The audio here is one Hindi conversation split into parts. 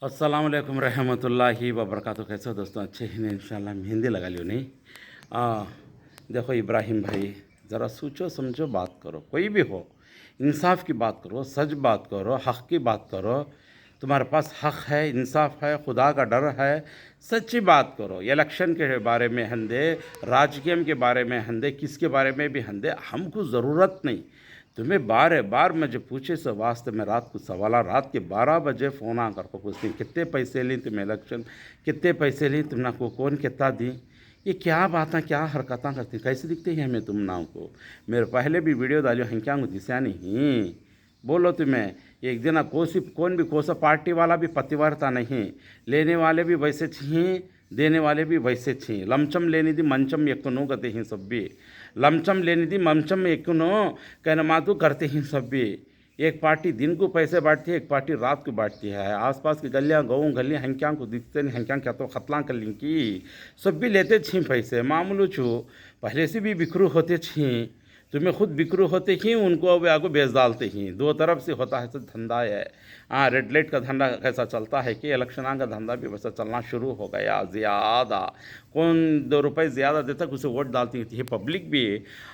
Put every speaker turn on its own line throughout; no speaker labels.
अस्सलामुअलैकुम रहमतुल्लाहि व बरकातहू। कैसे हो दोस्तों? अच्छे ही नहीं? इंशाल्लाह मेहंदी लगा लियो नहीं। देखो इब्राहिम भाई, ज़रा सोचो समझो बात करो, कोई भी हो, इंसाफ की बात करो, सच बात करो, हक़ की बात करो। तुम्हारे पास हक़ है, इंसाफ है, खुदा का डर है, सच्ची बात करो। इलेक्शन के बारे में हंदे, राजकीय के बारे में हंदे, किसके बारे में भी हंदे, हमको ज़रूरत नहीं। तुम्हें बार बार मुझे पूछे से वास्ते में रात को सवाला, रात के 12 बजे फ़ोन आ कर को पूछती कितने पैसे ली तुम इलेक्शन, कितने पैसे ली तुमने को, कौन कितना दी। ये क्या बातें, क्या हरकतें करती, कैसे दिखते हैं हमें तुम नाम को। मेरे पहले भी वीडियो डालियो हैं क्या दिशा नहीं। बोलो तुम्हें एक दिन कोसी कौन भी कोसा पार्टी वाला भी पतिवर्ता नहीं, लेने वाले भी वैसे छी, देने वाले भी वैसे छी। लमचम लेने दी मंचम ఎక్కును गते ही सब भी, लमचम लेने दी मंचम ఎక్కును कहना मातू करते ही सब भी। एक पार्टी दिन को पैसे बांटती है, एक पार्टी रात को बांटती है। आसपास की गलियां गाँव गलियां हंक्यां को दिखते नहीं, हंक्यां क्या तो खतला कर ली की सब भी लेते छी पैसे मामूलू छू। पहले से भी बिखरू होते छी, तुम्हें खुद बिक्रू होते ही उनको अब आगो बेच डालते ही। दो तरफ से होता है तो धंधा है। रेड लाइट का धंधा कैसा चलता है कि इलेक्शन का धंधा भी वैसा चलना शुरू हो गया ज़्यादा। कौन 2 रुपये ज़्यादा देता है उसे वोट डालती थी पब्लिक भी।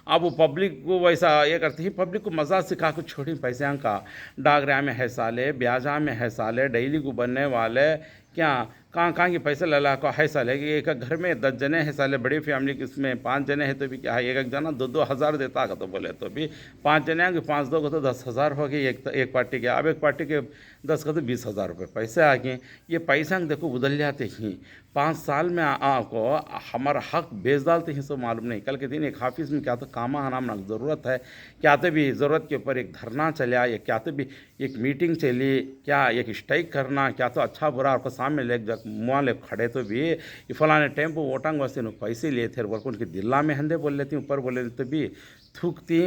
अब वो पब्लिक को वैसा ये करती है, पब्लिक को मज़ा सिखा के छोड़ी पैसे का। डागरा में है साले, ब्याजा में है साले, डेली को बनने वाले क्या कहाँ के पैसे लला को है साले कि एक घर में 10 जने हैं साले, बड़ी फैमिली की इसमें 5 जने हैं तो भी क्या है, एक जना 2-2 हज़ार देता का तो बोले तो भी 5 जने आगे 5-2 को तो 10,000 हो गई एक पार्टी के। अब एक पार्टी के 10 का तो 20,000 रुपये पैसे आ गए। ये पैसा देखो बदल जाते ही 5 साल में को हमारा हक बेच डालते हैं सो मालूम नहीं। कल के दिन एक ऑफिस में क्या तो काम आना ना ज़रूरत है, क्या तो भी ज़रूरत के ऊपर एक धरना चला, या क्या तो भी एक मीटिंग चली, क्या एक स्ट्राइक करना, क्या तो अच्छा बुरा आपको सामने ले जा मुँह ले खड़े तो भी ये फलाने टाइम पर वोटांग वास्ते पैसे लिए थे बोल उनके दिल्ला में हंदे बोल लेती ऊपर बोले तो भी थूकती।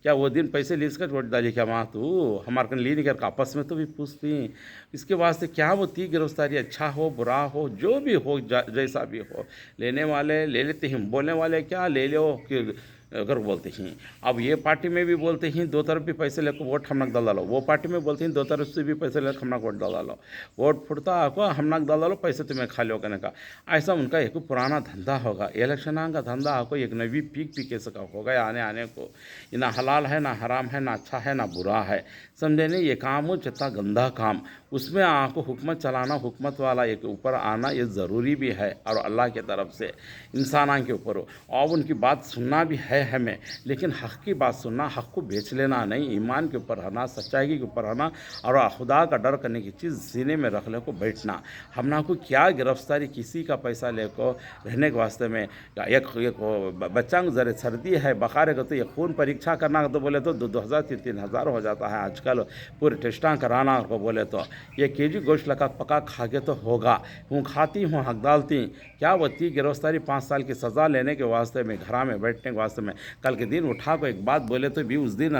क्या वो दिन पैसे ली इसका वोट डाली क्या माँ तू हमारे कन ली नहीं कर आपस में तो भी पूछती। इसके वास्ते क्या वो थी गिरफ्तारी, अच्छा हो बुरा हो जो भी हो, जैसा भी हो, लेने वाले ले लेते हैं, बोलने वाले क्या ले लो कि अगर बोलते हैं। अब ये पार्टी में भी बोलते हैं 2 तरफ भी पैसे लेकर वोट हमनक दल डालो, वो पार्टी में बोलते हैं 2 तरफ से भी पैसे लेकर हमनक वोट दल डालो, वोट फुटता आपको हमनक दल डालो, पैसे तुम्हें खा लो कहने का। ऐसा उनका एक पुराना धंधा होगा। इलेक्शन का धंधा आपको एक नवी पीक पीके सका होगा आने आने को। ये ना हलाल है ना हराम है, ना अच्छा है ना बुरा है, समझे नहीं। ये काम हो जितना गंदा काम, उसमें आपको हुकूमत चलाना, हुकूमत वाला एक ऊपर आना ये ज़रूरी भी है और अल्लाह की तरफ से इंसाना के ऊपर हो, और उनकी बात सुनना भी है हमें, लेकिन हक़ की बात सुनना, हक़ को बेच लेना नहीं, ईमान के ऊपर रहना, सच्चाई के ऊपर रहना और खुदा का डर करने की चीज़ सीने में रख ले को बैठना। हमना को क्या गिरफ्तारी किसी का पैसा ले को रहने के वास्ते में। एक बच्चा को जरा सर्दी है बुखार है तो ये खून परीक्षा करना तो बोले तो 2-2 हज़ार 3-3 हज़ार हो जाता है आजकल। पूरे टेस्टा कराना को बोले तो ये केजी गोश्त लगा पका खा के तो होगा। हूँ खाती हूँ हक डालती, क्या होती गिरफ्तारी 5 साल की सज़ा लेने के वास्ते में, घरा में बैठने के वास्ते में। कल के दिन उठा को एक बात बोले तो भी उस दिन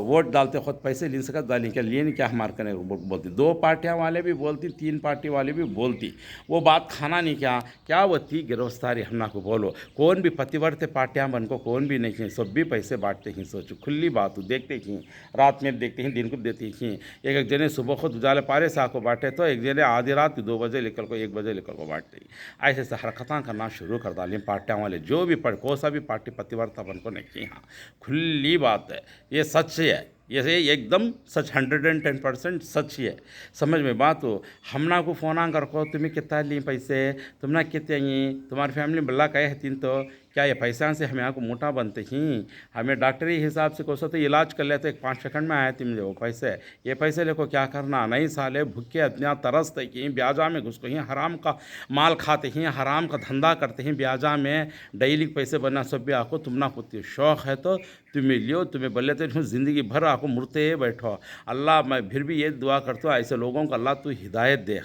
वोट डालते खुद पैसे ले सकत डाली क्या लिए नहीं क्या हमारे कने बोलती। 2 पार्टियां वाले भी बोलती, 3 पार्टी वाले भी बोलती, वो बात खाना नहीं क्या क्या होती गिरफ्तारी हमना को बोलो। कौन भी पतिवर्त पार्टियां बन को कौन भी नहीं हैं, सब भी पैसे बांटते हैं। सोचो खुली बात हो, देखते ही रात में देखते हैं, दिन को देती ही। एक जने सुबह खुद उजाले पारे से आको बांटे तो एक जने आधी रात 2 बजे निकल को 1 बजे निकल को बांटते ही। ऐसे से हरकतें करना शुरू कर डाली पार्टियां वाले, जो भी कौन सा भी पार्टी पतिवर्ता बन को नहीं। हाँ खुली बात है, ये सच है, ये एकदम सच 110% सच ही है। समझ में बात हो। हमना को फ़ोन कर को तुम्हें कितना ली पैसे, तुमने कितने तुम्हारी फैमिली में बल्ला कहे तीन तो क्या ये पैसा से हमें यहाँ को मोटा बनते ही। हमें डॉक्टरी हिसाब से कोसो तो इलाज कर लेते 1-5 सेकंड में आए तुम जो पैसे, ये पैसे लेको क्या करना नहीं साले। भूखे इतना तरसते कि ब्याजा में घुस को ही हराम का माल खाते हैं, हराम का धंधा करते हैं ब्याजा में, डेली पैसे बनना सब भी आको तुमना कुछ शौक़ है तो तुम्हें लियो, तुम्हें बोले तो ज़िंदगी भर आपको मुड़ते बैठो। अल्लाह मैं फिर भी ये दुआ करता हूँ ऐसे लोगों को अल्लाह तू हिदायत दे,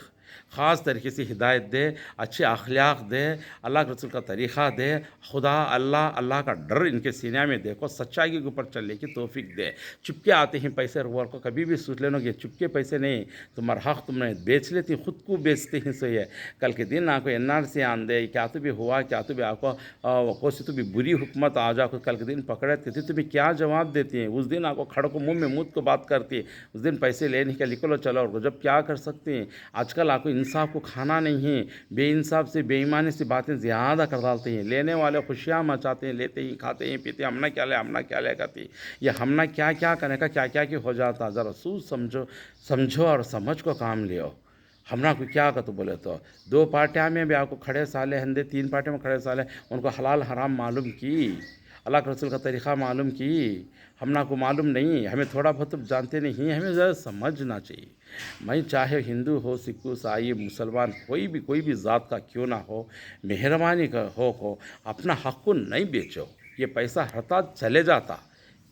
ख़ास तरीके से हिदायत दे, अच्छे अखलाक दे, अल्लाह के रसूल का तरीक़ा दे, खुदा अल्लाह अल्लाह का डर इनके सीने में देखो, सच्चाई के ऊपर चलने की तौफीक दे। चुपके आते हैं पैसे रोल को कभी भी सोच लेना कि चुपके पैसे नहीं, तुम्हारा हक़ तुमने बेच लेती, खुद को बेचते हैं। सही है, कल के दिन आपको NRC आन दे, क्या तो भी हुआ, क्या तो भी आपको कोई तो भी बुरी हुकूमत आ जाओ, कल के दिन पकड़े थे तुम्हें क्या जवाब देती हैं? उस दिन आपको खड़े को मुँह में मुँह को बात करती है, उस दिन पैसे लेने के निकलो चलो, और जब क्या कर सकते हैं? आजकल आपको इंसाफ को खाना नहीं है, बेइंसाफ से बेईमानी से बातें ज़्यादा कर डालते हैं। लेने वाले खुशियाँ मचाते हैं, लेते ही खाते हैं पीते, हमना क्या ले करती, ये हमना क्या क्या करने का क्या क्या हो जाता। ज़रा सोच समझो और समझ को काम लियो। हमरा को क्या कहते बोले तो 2 पार्टियाँ में भी आपको खड़े साले हंदे, 3 पार्टियों में खड़े साले, उनको हलाल हराम मालूम की, अल्लाह के रसूल का तरीक़ा मालूम की, हमना को मालूम नहीं, हमें थोड़ा बहुत जानते नहीं, हमें ज़रा समझना चाहिए। मैं चाहे हिंदू हो, सिख हो, ईसाई, मुसलमान, कोई भी ज़ात का क्यों ना हो, मेहरबानी का हो अपना हक़ को नहीं बेचो। ये पैसा हटा चले जाता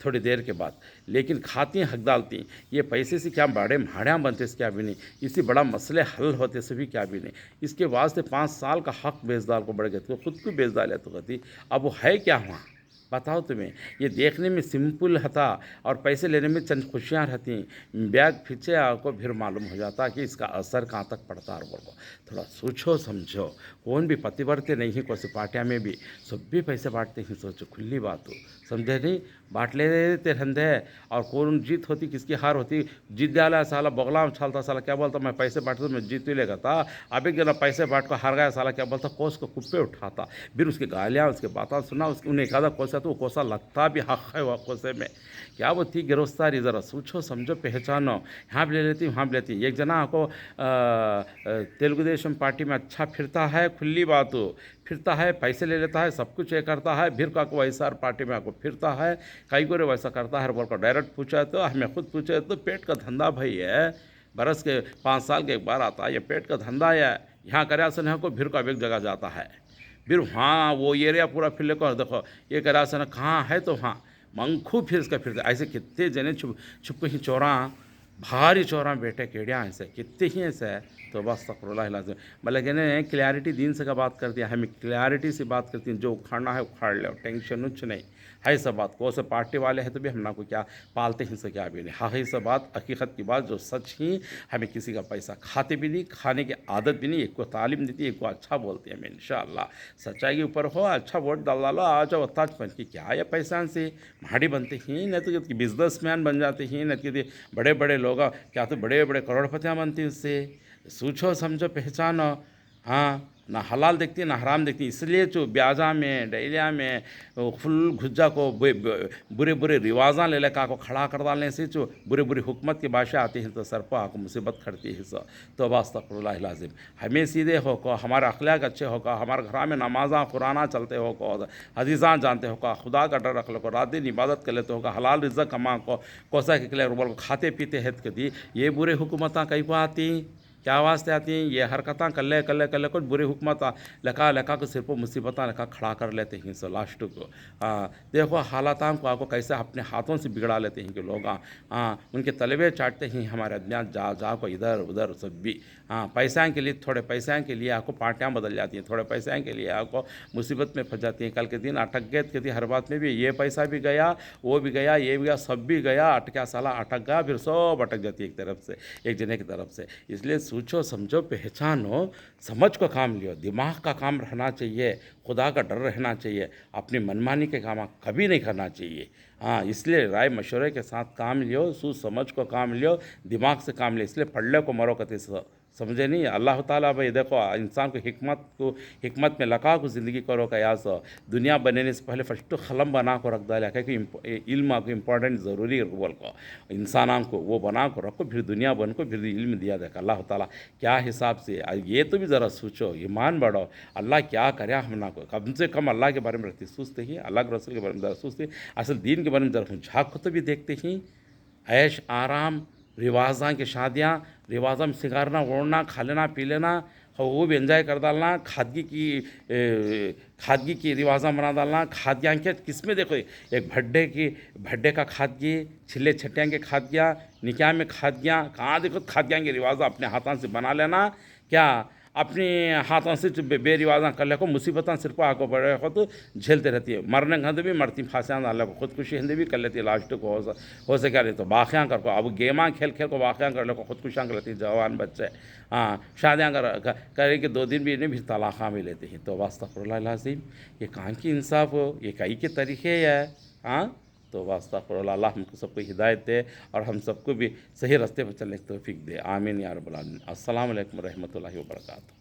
थोड़ी देर के बाद, लेकिन खाती हक डालती, ये पैसे से क्या बड़े भाड़ियाँ बनते से क्या भी नहीं, इससे बड़ा मसले हल होते से भी क्या भी नहीं। इसके वास्ते 5 साल का हक बेचदार को बढ़ गए, तो खुद को बेच डाले तो कहती, अब वो है क्या वहाँ बताओ तुम्हें? ये देखने में सिंपल था और पैसे लेने में चंद खुशियाँ रहती, बैग पीछे आपको फिर मालूम हो जाता कि इसका असर कहाँ तक पड़ता है। बोलो थोड़ा सोचो समझो, कौन भी पतिवर्ते नहीं है, कौन सी पार्टियाँ में भी सब भी पैसे बांटते हैं। सोचो, खुली बात हो, समझे नहीं? बांट लेते धंधे, और कौन जीत होती किसकी हार होती। जीत डाला साला बगला में छालता, साला क्या बोलता, मैं पैसे बांटता मैं जीत ही लेगा था। अब एक जना पैसे बांट कर हार गया, साला क्या बोलता, कोस को कुप्पे उठाता, फिर उसकी गालियाँ उसके बातें सुना, उसके उन्हें कहा कोसा तो कोसा लगता भी हक है वह कोसे में, क्या वो थी गिरफ्तारी। ज़रा सोचो समझो पहचानो, यहाँ भी ले लेती वहाँ भी लेती। एक जना को तेलुगु देशम पार्टी में अच्छा फिरता है, खुली बात हो, फिरता है, पैसे ले लेता है, सब कुछ ये करता है, फिर का को वैसा पार्टी में आपको फिरता है, कई गोरे वैसा करता है। बोल कर डायरेक्ट पूछा तो हमें खुद पूछे तो पेट का धंधा भाई है, बरस के 5 साल के एक बार आता है, ये पेट का धंधा है। यहाँ कराया सुन को फिर का एक जगह जाता है, फिर हाँ वो एरिया पूरा फिर लेकर देखो ये कराया सुन कहाँ है, तो हाँ मंखू फिर इसका फिरता। ऐसे कितने जने छुप ही चौरा भारी चौरा बेटे केड़िया ऐसे कितने ही ऐसे। तो बस तकरुल्लाह लाज़िम मतलब कहने क्लैरिटी दिन से का बात कर दिया, हमें क्लैरिटी से बात करती हैं, जो उखाड़ना है उखाड़ लो, टेंशन उच्च नहीं है। सब बात को से पार्टी वाले हैं तो भी हम ना को क्या पालते हैं से क्या भी नहीं, हाँ है सब बात हकीकत की बात जो सच ही। हमें किसी का पैसा खाते भी नहीं, खाने की आदत भी नहीं, एक को तालीम देती है, एक को अच्छा बोलती है। हमें इंशाअल्लाह सच्चाई के ऊपर हो, अच्छा वोट डालो, आ जाओ ताज बन की क्या है पैसा से भाड़ी बनते ही न, तो बिजनेसमैन बन जाते हैं न, कि बड़े बड़े लोग क्या तो बड़े बड़े करोड़पतियाँ बनती हैं उससे। सोचो समझो पहचानो, हाँ ना हलाल देखती है ना हराम देखती है। इसलिए जो ब्याजा में डैलिया में फुल घुज्जा को बुरे बुरे रिवाजा ले लेकर को खड़ा कर डालने से जो बुरे बुरे हुकूमत की बादशाह आती हैं तो सर पर आको मुसीबत खड़ती है। सो तो अस्तगफिरुल्लाह लाज़िम हमें सीधे हो को, हमारे अखलाक अच्छे हो का, हमारे घर में नमाजा कुराना चलते हो को, हदीज़ाँ जानते हो का, खुदा का डर रख लो को, रात दिन इबादत कर लेते हो का, हलाल रिज़्क़ कमा को, कोसा के लिए बोल खाते पीते हैं कदी ये बुरे हुकूमत कहीं को आती क्या वास्ते आती हैं। ये हरकतें कल्ले कल्ले कल्ले कुछ बुरी हुकूमत लका लका को सिर पर मुसीबत लका खड़ा कर लेते हैं। सो लास्ट को देखो हालात को आपको कैसे अपने हाथों से बिगड़ा लेते हैं कि लोग उनके तलबे चाटते हैं हमारे अज्ञात जा को इधर उधर सब भी। पैसा के लिए, थोड़े पैसा के लिए आपको पार्टियाँ बदल जाती हैं, थोड़े पैसा के लिए आपको मुसीबत में फंस जाती हैं। कल के दिन अटक गए कहती हर बात में भी ये पैसा भी गया, वो भी गया, ये भी गया, सब भी गया, अटका साला अटक गया, फिर सब अटक जाती है एक तरफ से, एक जने की तरफ से। इसलिए सोचो समझो पहचानो, समझ को काम लियो, दिमाग का काम रहना चाहिए, खुदा का डर रहना चाहिए, अपनी मनमानी के काम कभी नहीं करना चाहिए। इसलिए राय मशवरे के साथ काम लियो, सोच समझ को काम लियो, दिमाग से काम लियो। इसलिए पढ़ले को मरो कते समझे नहीं। अल्लाह ताला भाई देखो इंसान को हिकमत में लगा को ज़िंदगी करो का यास दुनिया बनने से पहले फर्स्ट कलम बना को रख डाला कि इल्म को इम्पोर्टेंट ज़रूरी है बोल को इंसानों को वो बना को रखो, फिर दुनिया बन को फिर इल्म दिया देखा अल्लाह ताला क्या हिसाब से। ये तो भी ज़रा सोचो, ईमान बढ़ो, अल्लाह क्या करे हमना को, कम से कम अल्लाह के बारे में रहती सोचते ही, अल्लाह के रसूल के बारे में ज़रा सोचते, असल दीन के बारे में ज़रा झाँक को तो भी देखते ही। ऐश आराम रिवाज़ा की शादियाँ, रिवाज़ा में सिगारना ओढ़ना खा लेना पी लेना वो भी एंजॉय कर डालना, खादगी की रिवाजा बना डालना। खाद्यां के किस में देखो, एक भड्डे का खादगी, छिले छट्टियाँ के खाद्या, निकाह में खाद्याँ, कहाँ देखो खाद्यां के रिवाजा अपने हाथों से बना लेना। क्या अपने हाथों से बेरिवाजा कर ले को मुसीबत सिर को आको पड़े को तो झेलते रहती है। मरने घंधे भी मरती फांसियाँ अल्लाह को खुदकुशी हिंदे भी कर लेती है। लास्ट को हो सके रही तो बाखियाँ कर को, अब गेमा खेल खेल को बाखियाँ कर ले को खुदकुशियाँ कर लेती जवान बच्चे। हाँ, शादियाँ करे कि 2 दिन भी इन्हें भी तलाक़ा में लेते हैं। तो वास्तग़फिरुल्लाह लाज़िम, ये कहाँ की इंसाफ हो, ये कई के तरीक़े है। हाँ, तो वास्तग़फिरुल्लाह, अल्लाह हमको सबको हिदायत दे और हम सबको भी सही रास्ते पर चलने की तौफ़ीक दे। आमीन या रब्बल आलमीन। अस्सलामु अलैकुम रहमतुल्लाहि व बरकातुहू।